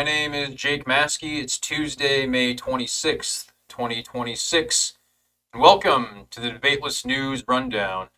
My name is Jake Maaske. It's Tuesday, May 26th, 2026. And welcome to the Debateless News Rundown.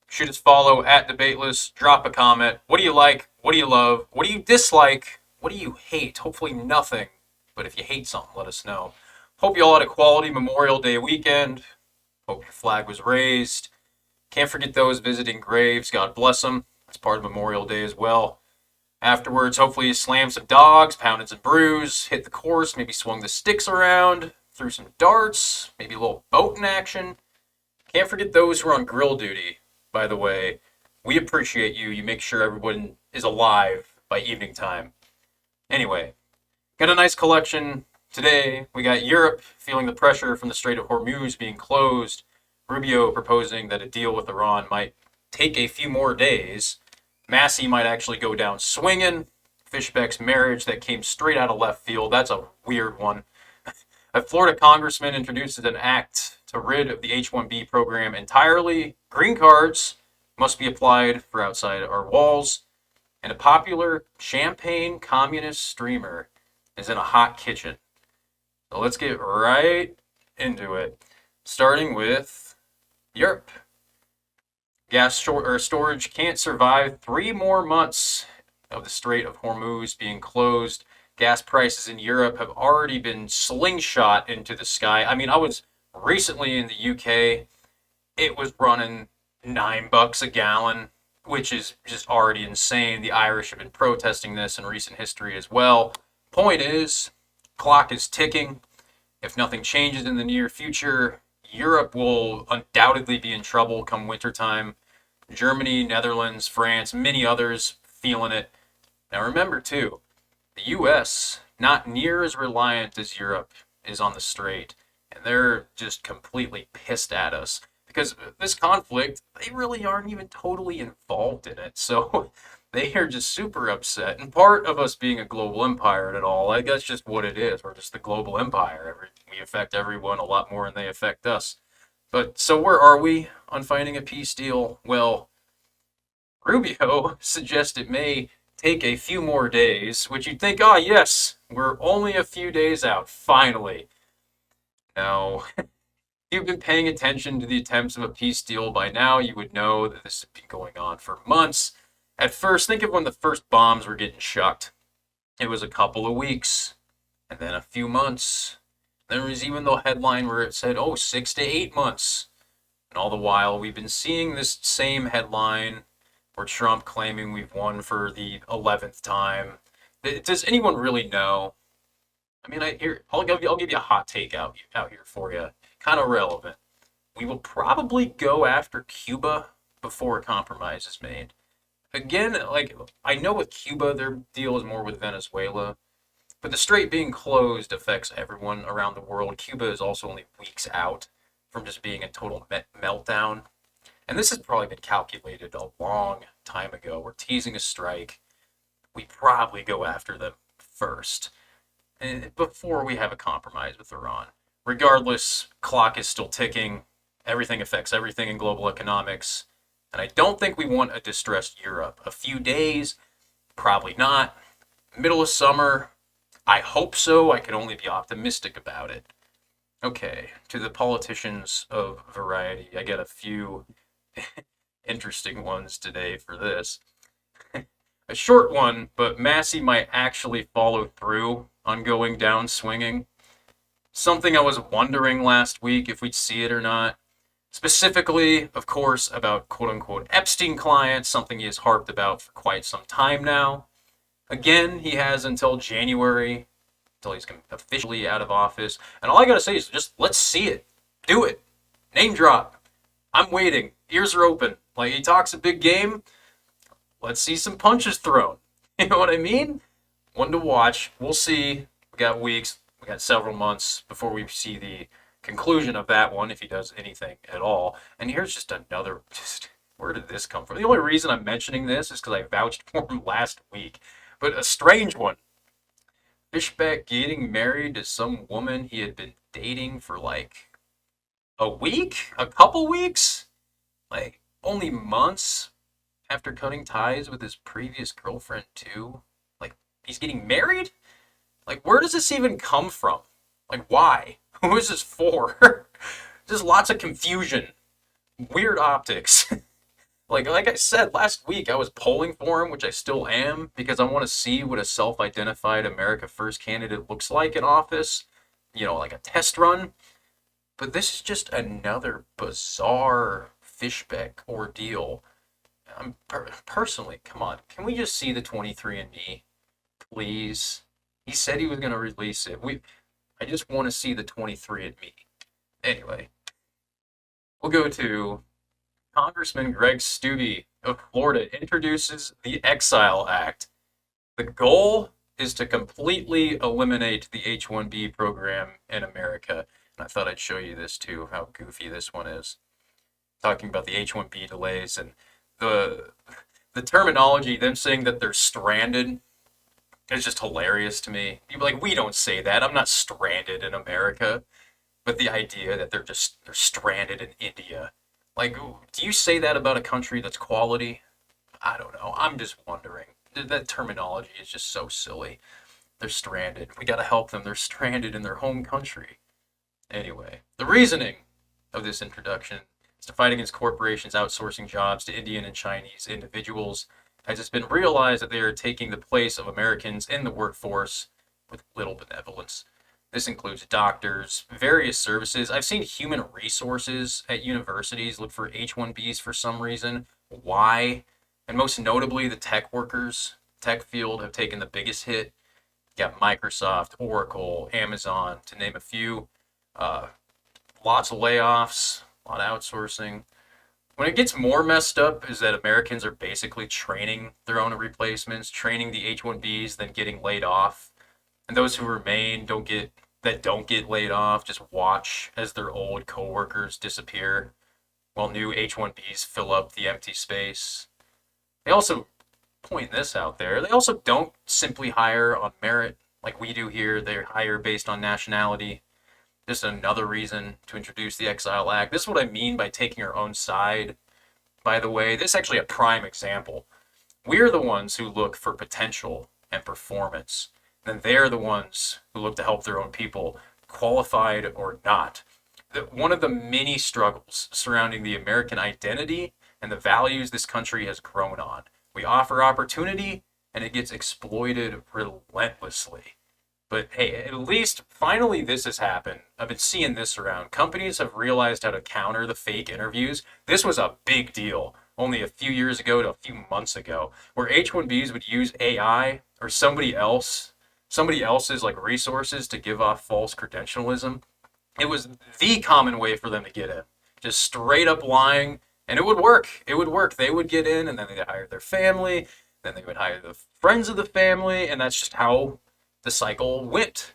Shoot us follow at Debateless. Drop a comment. What do you like? What do you love? What do you dislike? What do you hate? Hopefully nothing. But if you hate something, let us know. Hope you all had a quality Memorial Day weekend. Hope your flag was raised. Can't forget those visiting graves. God bless them. That's part of Memorial Day as well. Afterwards, hopefully you slammed some dogs, pounded some brews, hit the course, maybe swung the sticks around, threw some darts, maybe a little boating action. Can't forget those who are on grill duty, by the way. We appreciate you. You make sure everyone is alive by evening time. Anyway, got a nice collection today. We got Europe feeling the pressure from the Strait of Hormuz being closed. Rubio proposing that a deal with Iran might take a few more days. Massie might actually go down swinging. Fishback's marriage that came straight out of left field. That's a weird one. A Florida congressman introduces an act to rid of the H-1B program entirely. Green cards must be applied for outside our walls. And a popular champagne communist streamer is in a hot kitchen. So let's get right into it. Starting with Europe. Gas storage can't survive 3 more months of the Strait of Hormuz being closed. Gas prices in Europe have already been slingshot into the sky. I mean, I was recently in the UK. It was running $9 a gallon, which is just already insane. The Irish have been protesting this in recent history as well. Point is, clock is ticking. If nothing changes in the near future, Europe will undoubtedly be in trouble come wintertime. Germany, Netherlands, France, many others feeling it. Now remember too, the US, not near as reliant as Europe, is on the strait. And they're just completely pissed at us. Because this conflict, they really aren't even totally involved in it. So they are just super upset. And part of us being a global empire and all, like that's just what it is. We're just the global empire. We affect everyone a lot more than they affect us. But so where are we on finding a peace deal? Well, Rubio suggests it may take a few more days, which you'd think, ah, yes, we're only a few days out, finally. Now, if you've been paying attention to the attempts of a peace deal by now, you would know that this has been going on for months. At first, think of when the first bombs were getting shucked. It was a couple of weeks, and then a few months. There was even the headline where it said, 6 to 8 months. And all the while, we've been seeing this same headline where Trump claiming we've won for the 11th time. Does anyone really know? I mean, I'll give you a hot take out here for you. Kind of relevant. We will probably go after Cuba before a compromise is made. Again, like, I know with Cuba, their deal is more with Venezuela. But the strait being closed affects everyone around the world. Cuba is also only weeks out from just being a total meltdown. And this has probably been calculated a long time ago. We're teasing a strike. We probably go after them first before we have a compromise with Iran. Regardless, clock is still ticking. Everything affects everything in global economics. And I don't think we want a distressed Europe. A few days, probably not. Middle of summer, I hope so. I can only be optimistic about it. Okay, to the politicians of variety, I get a few interesting ones today for this. A short one, but Massie might actually follow through on going down swinging. Something I was wondering last week if we'd see it or not. Specifically, of course, about quote-unquote Epstein clients, something he has harped about for quite some time now. Again, he has until January, until he's officially out of office. And all I gotta say is just let's see it. Do it. Name drop. I'm waiting. Ears are open. Like, he talks a big game. Let's see some punches thrown. You know what I mean? One to watch. We'll see. We got weeks. We got several months before we see the conclusion of that one, if he does anything at all. And here's just another, where did this come from? The only reason I'm mentioning this is because I vouched for him last week. But a strange one. Fishback getting married to some woman he had been dating for like a week? A couple weeks? Like, only months after cutting ties with his previous girlfriend, too? Like, he's getting married? Like, where does this even come from? Like, why? Who is this for? Just lots of confusion, weird optics. Like I said last week, I was polling for him, which I still am, because I want to see what a self-identified America First candidate looks like in office. Like a test run. But this is just another bizarre Fishback ordeal. Personally, come on, can we just see the 23andMe, please? He said he was going to release it. I just want to see the 23andMe. Anyway, we'll go to Congressman Greg Steube of Florida introduces the EXILE Act. The goal is to completely eliminate the H-1B program in America. And I thought I'd show you this too, how goofy this one is. Talking about the H-1B delays and the terminology, them saying that they're stranded, is just hilarious to me. People like, we don't say that. I'm not stranded in America. But the idea that they're stranded in India. Like, do you say that about a country that's quality? I don't know. I'm just wondering. That terminology is just so silly. They're stranded. We gotta help them. They're stranded in their home country. Anyway, the reasoning of this introduction is to fight against corporations outsourcing jobs to Indian and Chinese individuals, as it's been realized that they are taking the place of Americans in the workforce with little benevolence. This includes doctors, various services. I've seen human resources at universities look for H-1Bs for some reason. Why? And most notably, the tech workers. Tech field have taken the biggest hit. You got Microsoft, Oracle, Amazon, to name a few. Lots of layoffs, a lot of outsourcing. When it gets more messed up is that Americans are basically training their own replacements, training the H-1Bs, then getting laid off. And those who remain don't get laid off, just watch as their old coworkers disappear while new H-1Bs fill up the empty space. They also point this out there. They also don't simply hire on merit like we do here. They hire based on nationality. Just another reason to introduce the EXILE Act. This is what I mean by taking our own side. By the way, this is actually a prime example. We're the ones who look for potential and performance. Then they're the ones who look to help their own people, qualified or not. One of the many struggles surrounding the American identity and the values this country has grown on. We offer opportunity, and it gets exploited relentlessly. But hey, at least finally this has happened. I've been seeing this around. Companies have realized how to counter the fake interviews. This was a big deal only a few years ago to a few months ago, where H-1Bs would use AI or somebody else's like resources to give off false credentialism. It was the common way for them to get in. Just straight up lying, and it would work. It would work. They would get in, and then they'd hire their family, then they would hire the friends of the family, and that's just how the cycle went.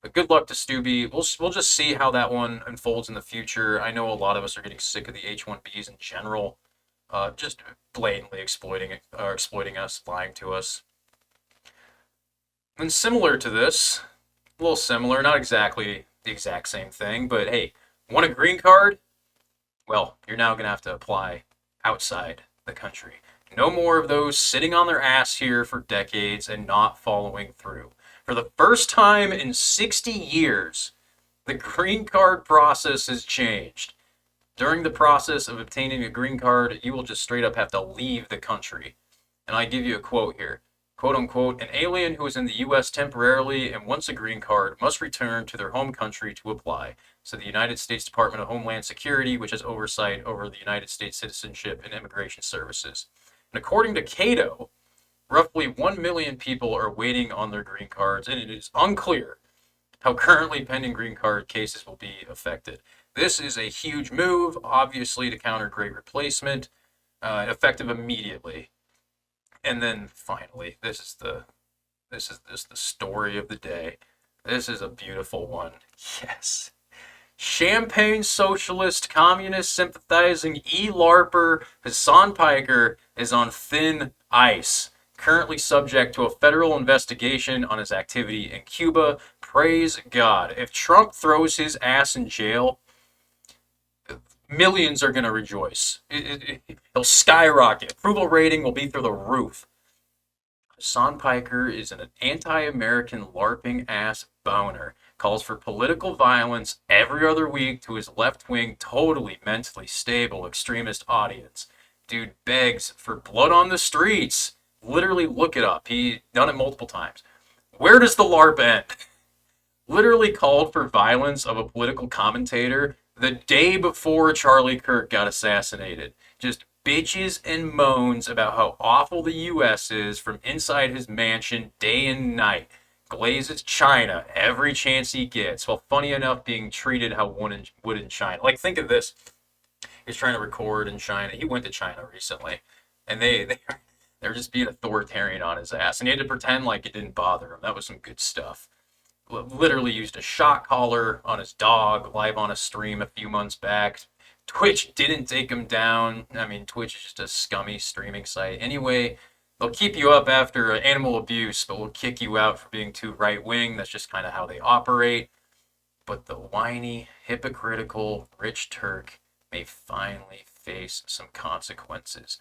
But good luck to Steube. We'll just see how that one unfolds in the future. I know a lot of us are getting sick of the H-1Bs in general, just blatantly exploiting us, lying to us. And similar to this, a little similar, not exactly the exact same thing, but hey, want a green card? Well, you're now going to have to apply outside the country. No more of those sitting on their ass here for decades and not following through. For the first time in 60 years, the green card process has changed. During the process of obtaining a green card, you will just straight up have to leave the country. And I give you a quote here. Quote unquote, an alien who is in the U.S. temporarily and wants a green card must return to their home country to apply. So the United States Department of Homeland Security, which has oversight over the United States Citizenship and Immigration Services. And according to Cato, roughly 1 million people are waiting on their green cards, and it is unclear how currently pending green card cases will be affected. This is a huge move, obviously, to counter Great Replacement, effective immediately. And then finally, this is the story of the day. This is a beautiful one. Yes. Champagne socialist, communist sympathizing E-LARPer Hasan Piker is on thin ice, currently subject to a federal investigation on his activity in Cuba. Praise God. If Trump throws his ass in jail, millions are going to rejoice. He'll skyrocket. Approval rating will be through the roof. Hasan Piker is an anti-American LARPing ass boner. Calls for political violence every other week to his left-wing, totally mentally stable extremist audience. Dude begs for blood on the streets. Literally look it up. He done it multiple times. Where does the LARP end? Literally called for violence of a political commentator the day before Charlie Kirk got assassinated. Just bitches and moans about how awful the U.S. is from inside his mansion day and night. Glazes China every chance he gets, while funny enough being treated how one would in China. Like, think of this. He's trying to record in China. He went to China recently, and they're just being authoritarian on his ass. And he had to pretend like it didn't bother him. That was some good stuff. Literally used a shock collar on his dog live on a stream a few months back. Twitch didn't take him down. I mean, Twitch is just a scummy streaming site. Anyway, they'll keep you up after animal abuse, but will kick you out for being too right wing. That's just kind of how they operate. But the whiny, hypocritical, rich Turk may finally face some consequences.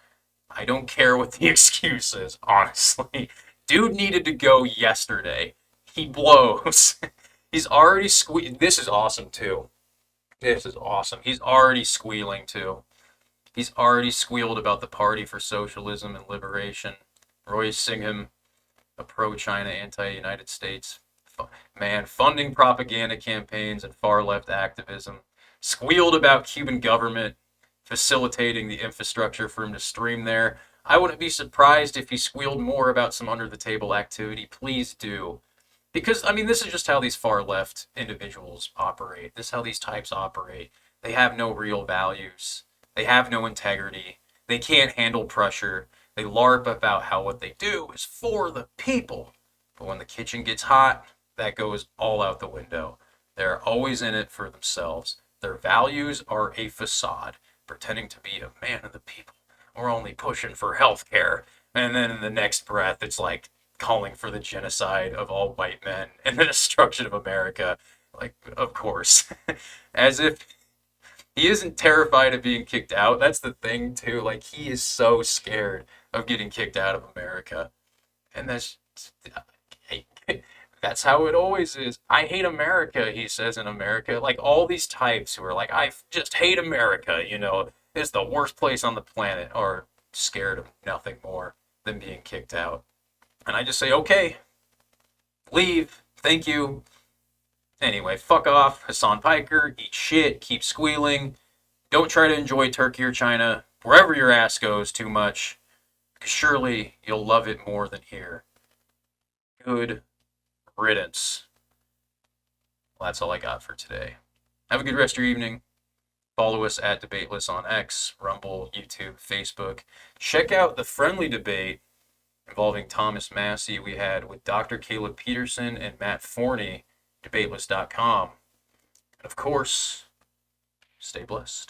I don't care what the excuse is, honestly. Dude needed to go yesterday. He blows. He's already This is awesome, too. This is awesome. He's already squealing, too. He's already squealed about the Party for Socialism and Liberation. Roy Singham, a pro-China, anti-United States man, funding propaganda campaigns and far-left activism. Squealed about Cuban government facilitating the infrastructure for him to stream there. I wouldn't be surprised if he squealed more about some under-the-table activity. Please do. Because, I mean, this is just how these far-left individuals operate. This is how these types operate. They have no real values. They have no integrity. They can't handle pressure. They LARP about how what they do is for the people. But when the kitchen gets hot, that goes all out the window. They're always in it for themselves. Their values are a facade, pretending to be a man of the people. We're only pushing for health care. And then in the next breath, it's like calling for the genocide of all white men and the destruction of America. Like, of course. As if he isn't terrified of being kicked out. That's the thing, too. Like, he is so scared of getting kicked out of America. And that's how it always is. I hate America, he says in America. Like, all these types who are like, I just hate America, it's the worst place on the planet, are scared of nothing more than being kicked out. And I just say, okay, leave, thank you. Anyway, fuck off, Hasan Piker, eat shit, keep squealing. Don't try to enjoy Turkey or China, wherever your ass goes, too much. Because surely you'll love it more than here. Good riddance. Well, that's all I got for today. Have a good rest of your evening. Follow us at Debateless on X, Rumble, YouTube, Facebook. Check out the friendly debate involving Thomas Massie we had with Dr. Caleb Peterson and Matt Forney, Debateless.com. And of course, stay blessed.